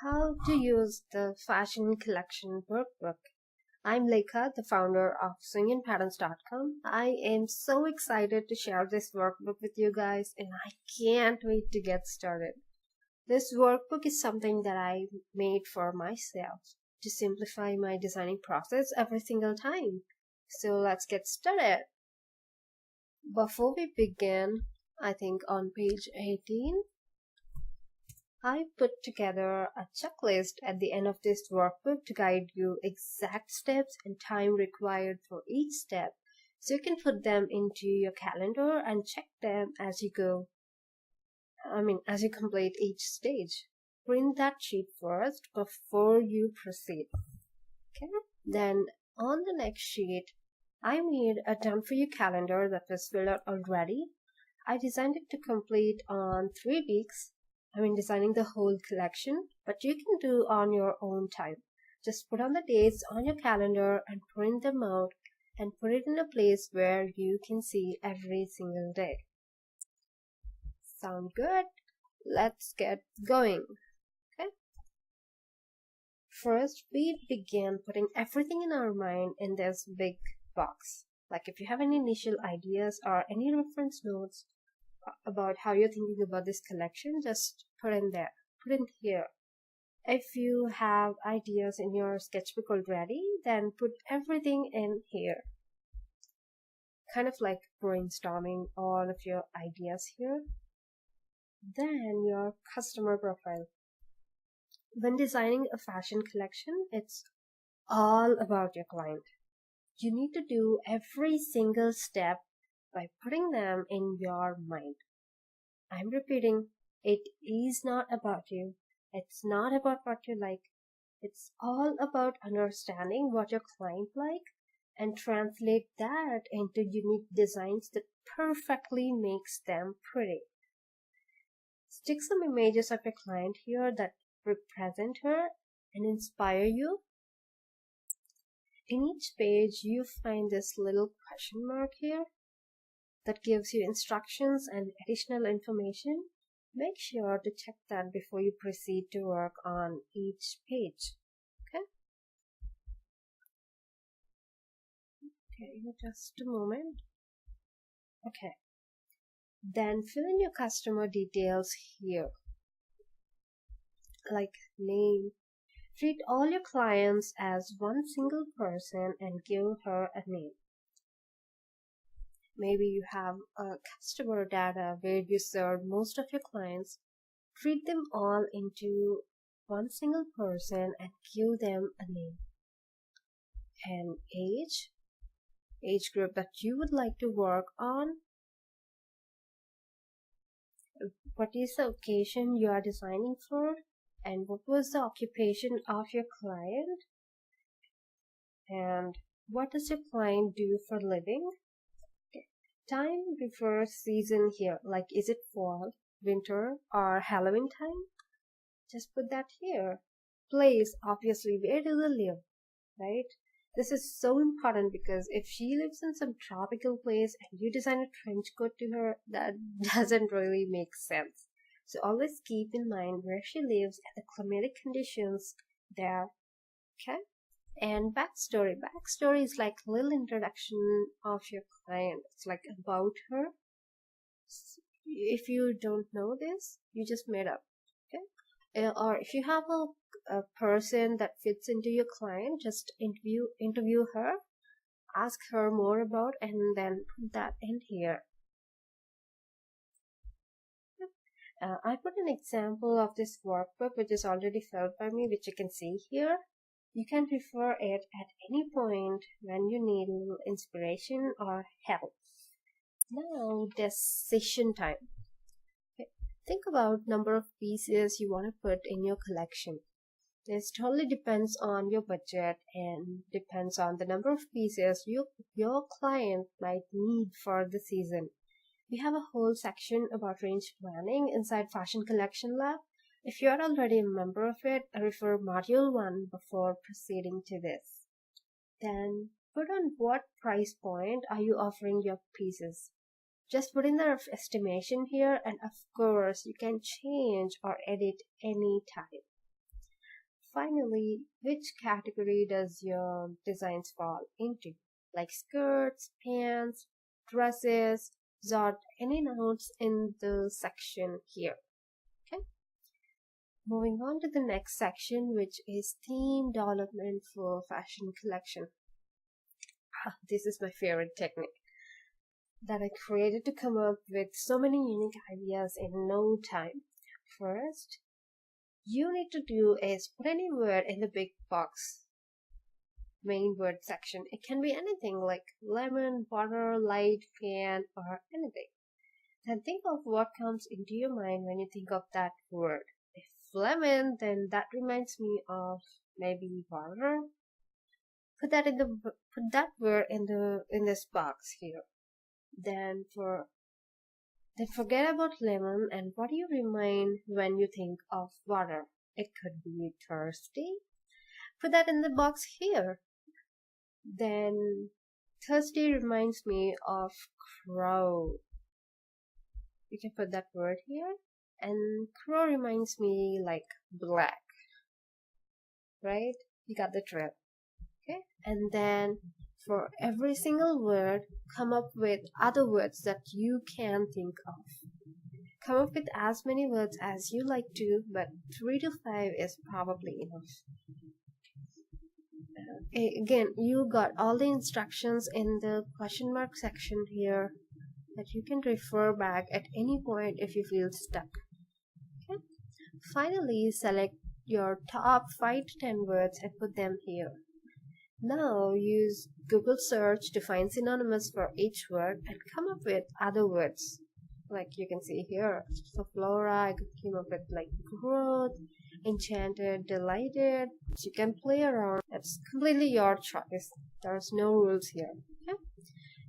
How to use the fashion collection workbook. I'm Lekha, the founder of swinginpatterns.com. I am so excited to share this workbook with you guys, and I can't wait to get started. This workbook is something that I made for myself to simplify my designing process every single time. So let's get started. Before we begin, I think on page 18, I put together a checklist at the end of this workbook to guide you exact steps and time required for each step, so you can put them into your calendar and check them as you go. As you complete each stage. Print that sheet first before you proceed. Okay? Then on the next sheet, I made a done for you calendar that was filled out already. I designed it to complete on 3 weeks. Designing the whole collection, but you can do on your own time. Just put on the dates on your calendar and print them out and put it in a place where you can see every single day. Sound good? Let's get going. Okay. First, we begin putting everything in our mind in this big box. Like if you have any initial ideas or any reference notes about how you're thinking about this collection, just put in there, put in here. If you have ideas in your sketchbook already, then put everything in here. Kind of like brainstorming all of your ideas here. Then your customer profile. When designing a fashion collection, it's all about your client. You need to do every single step by putting them in your mind. I'm repeating, it is not about you. It's not about what you like. It's all about understanding what your client like and translate that into unique designs that perfectly makes them pretty. Stick some images of your client here that represent her and inspire you. In each page, you find this little question mark here that gives you instructions and additional information. Make sure to check that before you proceed to work on each page. Okay, just a moment. Okay. Then fill in your customer details here, like name. Treat all your clients as one single person and give her a name. Maybe you have a customer data where you serve most of your clients. Treat them all into one single person and give them a name. And age group that you would like to work on. What is the occasion you are designing for? And what was the occupation of your client? And what does your client do for a living? Time refers season here, like is it fall, winter, or Halloween time? Just put that here. Place, obviously, where do they live, right? This is so important because if she lives in some tropical place and you design a trench coat to her, that doesn't really make sense. So always keep in mind where she lives and the climatic conditions there, okay? And backstory. Backstory is like a little introduction of your client. It's like about her. If you don't know this, you just made up, okay? Or if you have a person that fits into your client, just interview her, ask her more about, and then put that in here. I put an example of this workbook which is already filled by me, which you can see here. You can refer it at any point when you need a little inspiration or help. Now, decision time. Okay. Think about number of pieces you want to put in your collection. This totally depends on your budget and depends on the number of pieces your client might need for the season. We have a whole section about range planning inside Fashion Collection Lab. If you're already a member of it, refer Module 1 before proceeding to this. Then put on what price point are you offering your pieces. Just put in the rough estimation here, and of course you can change or edit any time. finally, which category does your designs fall into? Like skirts, pants, dresses, jot any notes in the section here. Okay. Moving on to the next section, which is theme development for fashion collection. This is my favorite technique that I created to come up with so many unique ideas in no time. First, you need to do is put any word in the big box main word section. It can be anything like lemon, water, light, fan, or anything. Then think of what comes into your mind when you think of that word. If lemon, then that reminds me of maybe water. Put that word in this box here. Then forget about lemon, and what do you remind when you think of water? It could be thirsty. Put that in the box here. Then thirsty reminds me of crow. You can put that word here. And crow reminds me like black. Right? You got the drill. Okay? And then for every single word, come up with other words that you can think of. Come up with as many words as you like to, but 3 to 5 is probably enough. Again, you got all the instructions in the question mark section here that you can refer back at any point if you feel stuck. Okay? Finally, select your top 5 to 10 words and put them here. Now use Google search to find synonyms for each word and come up with other words. Like you can see here, for flora, I came up with like growth, enchanted, delighted. So you can play around. It's completely your choice. There's no rules here. Okay?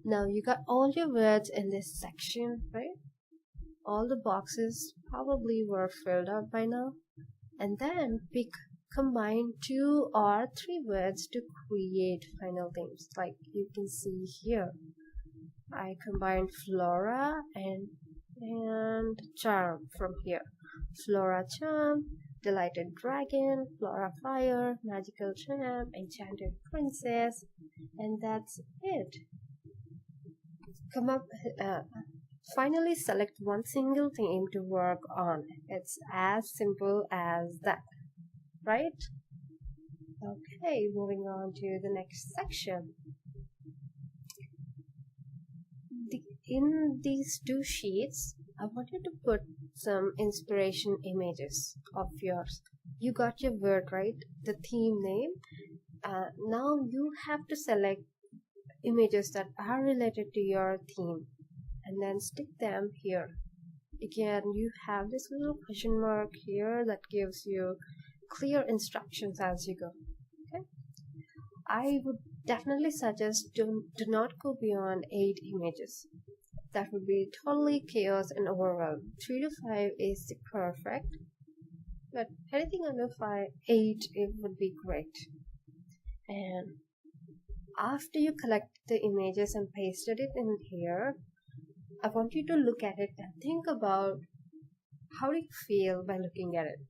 Now you got all your words in this section, right? All the boxes probably were filled out by now. And then combine 2 or 3 words to create final themes. Like you can see here, I combined flora and charm from here. Flora charm, delighted dragon, flora fire, magical charm, enchanted princess, and that's it. Finally select one single theme to work on. It's as simple as that, right? Okay, moving on to the next section. In these 2 sheets, I want you to put some inspiration images of yours. You got your word, right? The theme name. Now you have to select images that are related to your theme and then stick them here. Again, you have this little question mark here that gives you clear instructions as you go. Okay? I would definitely suggest do not go beyond 8 images. That would be totally chaos and overwhelm. 3 to 5 is the perfect, but anything under 8, it would be great. And after you collect the images and pasted it in here, I want you to look at it and think about how do you feel by looking at it.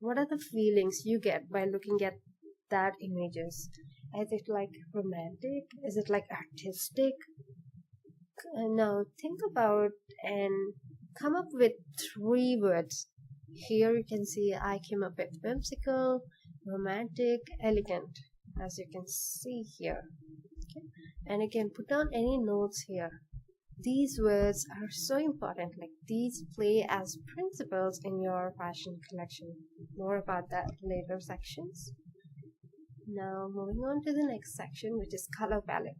What are the feelings you get by looking at that images? Is it like romantic? Is it like artistic? Now think about and come up with 3 words. Here you can see I came up with whimsical, romantic, elegant, as you can see here. Okay? And again, put down any notes here. These words are so important, like these play as principles in your fashion collection. More about that later sections. Now moving on to the next section, which is color palette.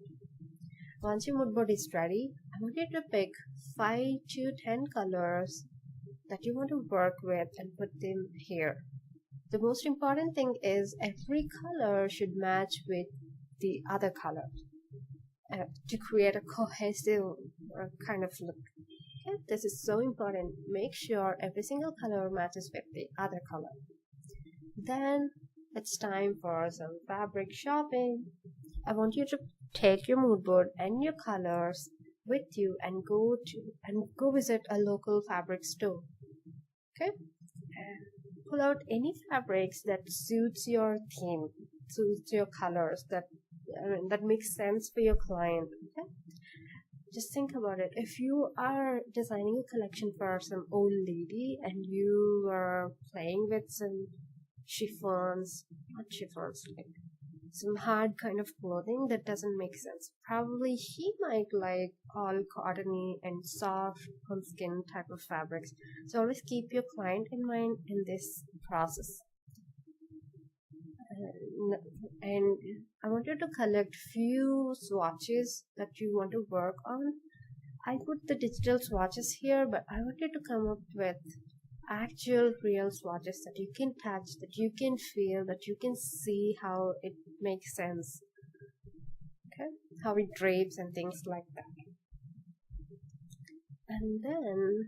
Once your mood board is ready, I want you to pick 5 to 10 colors that you want to work with and put them here. The most important thing is every color should match with the other color to create a cohesive kind of look. Okay? This is so important. Make sure every single color matches with the other color. Then it's time for some fabric shopping. I want you to take your mood board and your colors with you and go visit a local fabric store. Okay? pull out any fabrics that suits your theme, suits your colors, that makes sense for your client. Okay? Just think about it. If you are designing a collection for some old lady and you are playing with some chiffons, not chiffons, like some hard kind of clothing that doesn't make sense. Probably he might like all cottony and soft on skin type of fabrics. So always keep your client in mind in this process. And I want you to collect few swatches that you want to work on. I put the digital swatches here, but I want you to come up with actual real swatches that you can touch, that you can feel, that you can see how it makes sense. Okay, how it drapes and things like that. And then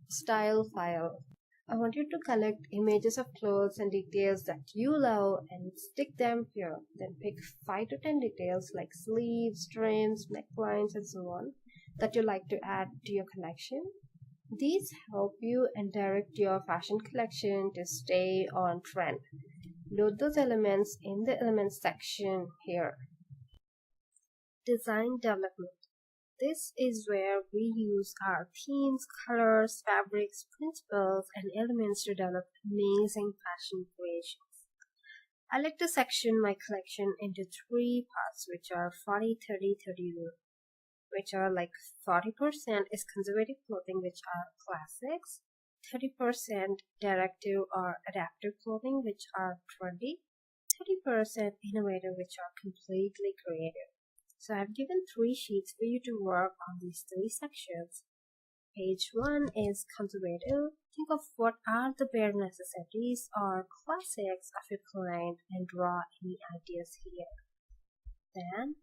style file. I want you to collect images of clothes and details that you love and stick them here. Then pick 5 to 10 details like sleeves, trims, necklines, and so on that you like to add to your collection. These help you and direct your fashion collection to stay on trend. Note those elements in the elements section here. Design development. This is where we use our themes, colors, fabrics, principles, and elements to develop amazing fashion creations. I like to section my collection into 3 parts, which are 40, 30, 30 rule, which are like 40% is conservative clothing, which are classics, 30% directive or adaptive clothing, which are trendy, 30% innovative, which are completely creative. So I've given 3 sheets for you to work on these 3 sections. Page 1 is conservative. Think of what are the bare necessities or classics of your client and draw any ideas here. Then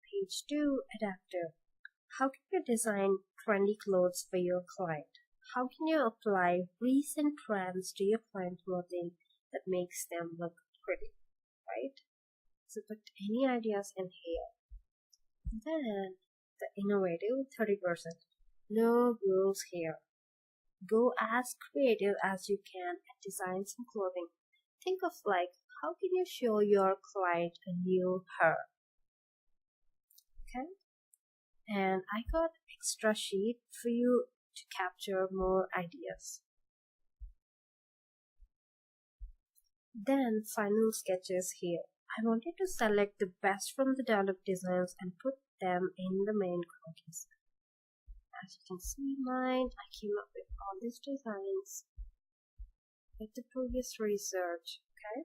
page 2, adaptive. How can you design trendy clothes for your client? How can you apply recent trends to your client clothing that makes them look pretty, right? So put any ideas in here. Then the innovative 30%. No rules here. Go as creative as you can and design some clothing. Think of like, how can you show your client a new her? Okay? And I got extra sheet for you to capture more ideas. Then final sketches here. I wanted to select the best from the developed designs and put them in the main crocus. As you can see mine, I came up with all these designs with the previous research. Okay,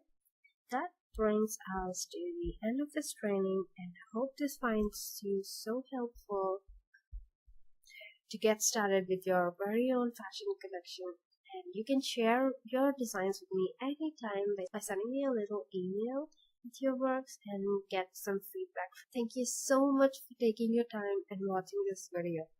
that brings us to the end of this training, and I hope this finds you so helpful to get started with your very own fashion collection. And you can share your designs with me anytime by sending me a little email with your works and get some feedback. Thank you so much for taking your time and watching this video.